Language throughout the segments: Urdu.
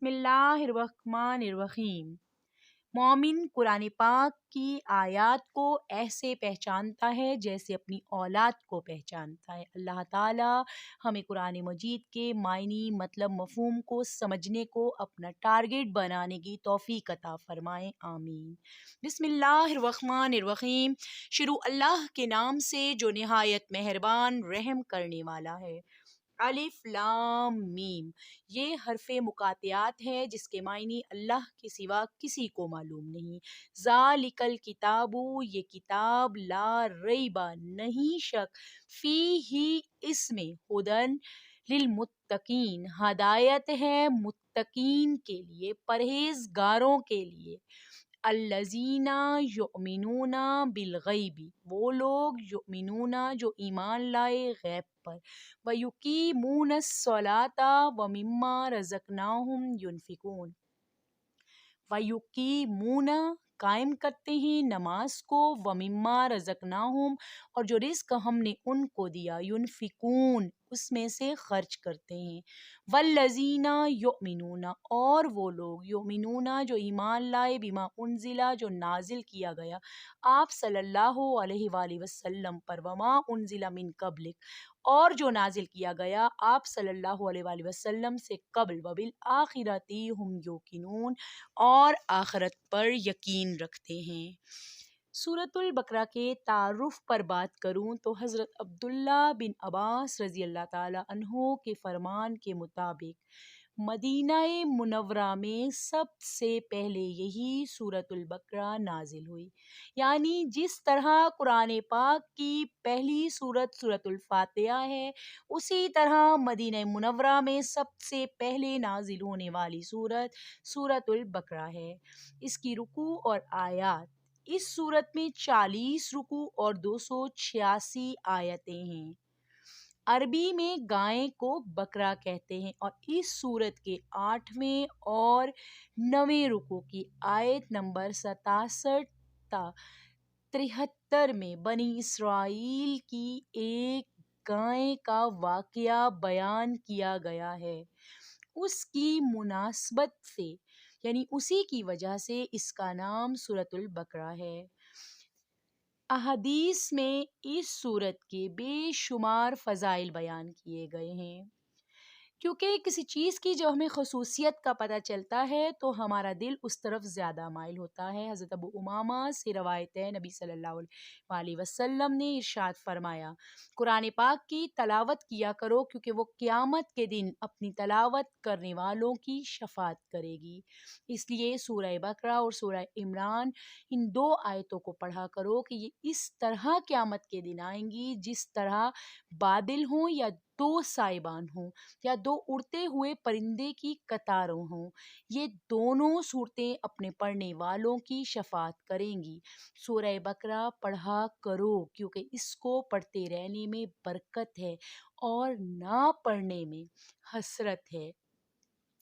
بسم اللہ الرحمن الرحیم۔ مومن قرآن پاک کی آیات کو ایسے پہچانتا ہے جیسے اپنی اولاد کو پہچانتا ہے۔ اللہ تعالیٰ ہمیں قرآن مجید کے معنی، مطلب، مفہوم کو سمجھنے کو اپنا ٹارگیٹ بنانے کی توفیق عطا فرمائے، آمین۔ بسم اللہ الرحمن الرحیم۔ شروع اللہ کے نام سے جو نہایت مہربان رحم کرنے والا ہے۔ الف لام میم، یہ حرف مقاطعات ہے جس کے معنی اللہ کے سوا کسی کو معلوم نہیں۔ ذالک الکتاب، یہ کتاب، لا ریب، نہیں شک، فی ہی، اس میں، ہدن للمتقین، ہدایت ہے متقین کے لیے، پرہیزگاروں کے لیے۔ الذین یؤمنون بالغیب، وہ لوگ یؤمنون جو ایمان لائے غیب پر، ویقیمون الصلاۃ ومما رزقناہم ینفقون، ویقیمون، قائم کرتے ہیں نماز کو، ومما رزقناہم، اور جو رزق ہم نے ان کو دیا، ینفقون، اس میں سے خرچ کرتے ہیں۔ والذین یؤمنون، اور وہ لوگ، یؤمنون جو ایمان لائے، بما انزلا، جو نازل کیا گیا آپ صلی اللہ علیہ وآلہ وسلم پر، وما انزل من قبلک، اور جو نازل کیا گیا آپ صلی اللہ علیہ وآلہ وسلم سے قبل، وبالآخرۃ ہم یوقنون، اور آخرت پر یقین رکھتے ہیں۔ سورۃ البقرہ کے تعارف پر بات کروں تو حضرت عبداللہ بن عباس رضی اللہ تعالی عنہ کے فرمان کے مطابق مدینہ منورہ میں سب سے پہلے یہی سورۃ البقرہ نازل ہوئی، یعنی جس طرح قرآن پاک کی پہلی سورت سورۃ الفاتحہ ہے، اسی طرح مدینہ منورہ میں سب سے پہلے نازل ہونے والی سورت سورۃ البقرہ ہے۔ اس کی رکوع اور آیات، اس سورت میں 40 رکوع اور 286 آیتیں ہیں۔ عربی میں گائے کو بکرا کہتے ہیں، اور اس سورت کے 8ویں اور 9ویں رکوع کی آیت نمبر 67 تا 73 میں بنی اسرائیل کی ایک گائے کا واقعہ بیان کیا گیا ہے۔ اس کی مناسبت سے، یعنی اسی کی وجہ سے اس کا نام سورۃ البقرہ ہے۔ احادیث میں اس سورت کے بے شمار فضائل بیان کیے گئے ہیں، کیونکہ کسی چیز کی جب ہمیں خصوصیت کا پتہ چلتا ہے تو ہمارا دل اس طرف زیادہ مائل ہوتا ہے۔ حضرت ابو امامہ سے روایت ہے، نبی صلی اللہ علیہ وسلم نے ارشاد فرمایا، قرآن پاک کی تلاوت کیا کرو کیونکہ وہ قیامت کے دن اپنی تلاوت کرنے والوں کی شفاعت کرے گی۔ اس لیے سورہ بقرہ اور سورہ عمران، ان 2 آیتوں کو پڑھا کرو کہ یہ اس طرح قیامت کے دن آئیں گی جس طرح بادل ہوں یا 2 سائبان ہوں یا 2 اڑتے ہوئے پرندے کی قطاروں ہوں، یہ دونوں صورتیں اپنے پڑھنے والوں کی شفاعت کریں گی۔ سورہ بقرہ پڑھا کرو کیونکہ اس کو پڑھتے رہنے میں برکت ہے اور نہ پڑھنے میں حسرت ہے،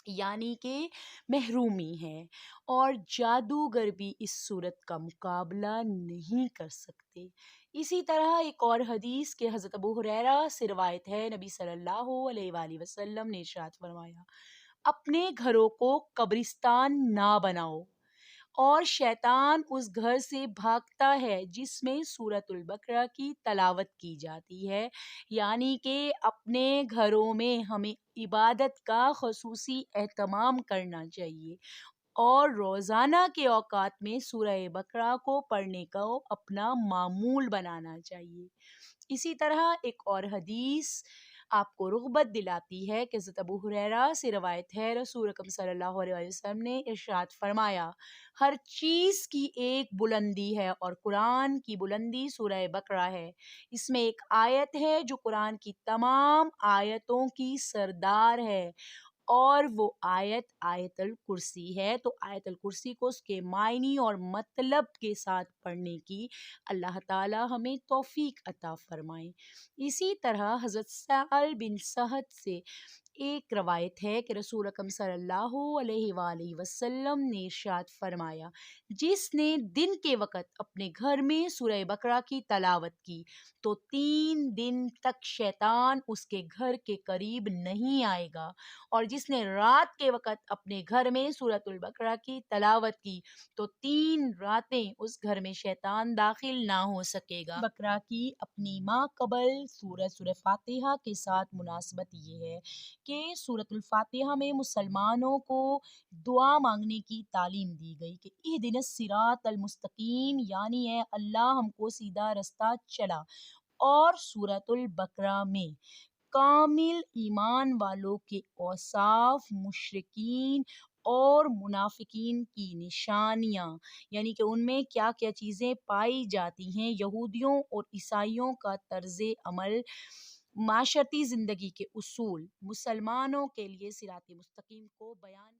یعنی کہ محرومی ہے، اور جادوگر بھی اس صورت کا مقابلہ نہیں کر سکتے۔ اسی طرح ایک اور حدیث کے حضرت ابو ہریرہ سے روایت ہے، نبی صلی اللہ علیہ وآلہ وسلم نے ارشاد فرمایا، اپنے گھروں کو قبرستان نہ بناؤ، اور شیطان اس گھر سے بھاگتا ہے جس میں سورۃ البقرہ کی تلاوت کی جاتی ہے، یعنی کہ اپنے گھروں میں ہمیں عبادت کا خصوصی اہتمام کرنا چاہیے اور روزانہ کے اوقات میں سورہ بقرہ کو پڑھنے کا اپنا معمول بنانا چاہیے۔ اسی طرح ایک اور حدیث آپ کو رغبت دلاتی ہے کہ حضرت ابو ہریرہ سے روایت ہے، رسول اکرم صلی اللہ علیہ وسلم نے ارشاد فرمایا، ہر چیز کی ایک بلندی ہے اور قرآن کی بلندی سورہ بقرہ ہے۔ اس میں ایک آیت ہے جو قرآن کی تمام آیتوں کی سردار ہے، اور وہ آیت آیت الکرسی ہے۔ تو آیت الکرسی کو اس کے معنی اور مطلب کے ساتھ پڑھنے کی اللہ تعالی ہمیں توفیق عطا فرمائے۔ اسی طرح حضرت سہل بن سعد سے ایک روایت ہے کہ رسول اکرم صلی اللہ علیہ وآلہ وسلم نے ارشاد فرمایا، جس نے دن کے وقت اپنے گھر میں سورہ بقرہ کی تلاوت کی تو 3 دن تک شیطان اس کے گھر کے قریب نہیں آئے گا، اور جس نے رات کے وقت اپنے گھر میں سورۃ البقرہ کی تلاوت کی تو 3 راتیں اس گھر میں شیطان داخل نہ ہو سکے گا۔ بقرہ کی اپنی ماں قبل سورہ فاتحہ کے ساتھ مناسبت یہ ہے کہ سورۃ الفاتحہ میں مسلمانوں کو دعا مانگنے کی تعلیم دی گئی کہ اہدنا الصراط المستقیم، یعنی اے اللہ ہم کو سیدھا رستہ چلا، اور سورۃ البقرہ میں کامل ایمان والوں کے اوصاف، مشرکین اور منافقین کی نشانیاں، یعنی کہ ان میں کیا کیا چیزیں پائی جاتی ہیں، یہودیوں اور عیسائیوں کا طرز عمل، معاشرتی زندگی کے اصول، مسلمانوں کے لیے صراط مستقیم کو بیان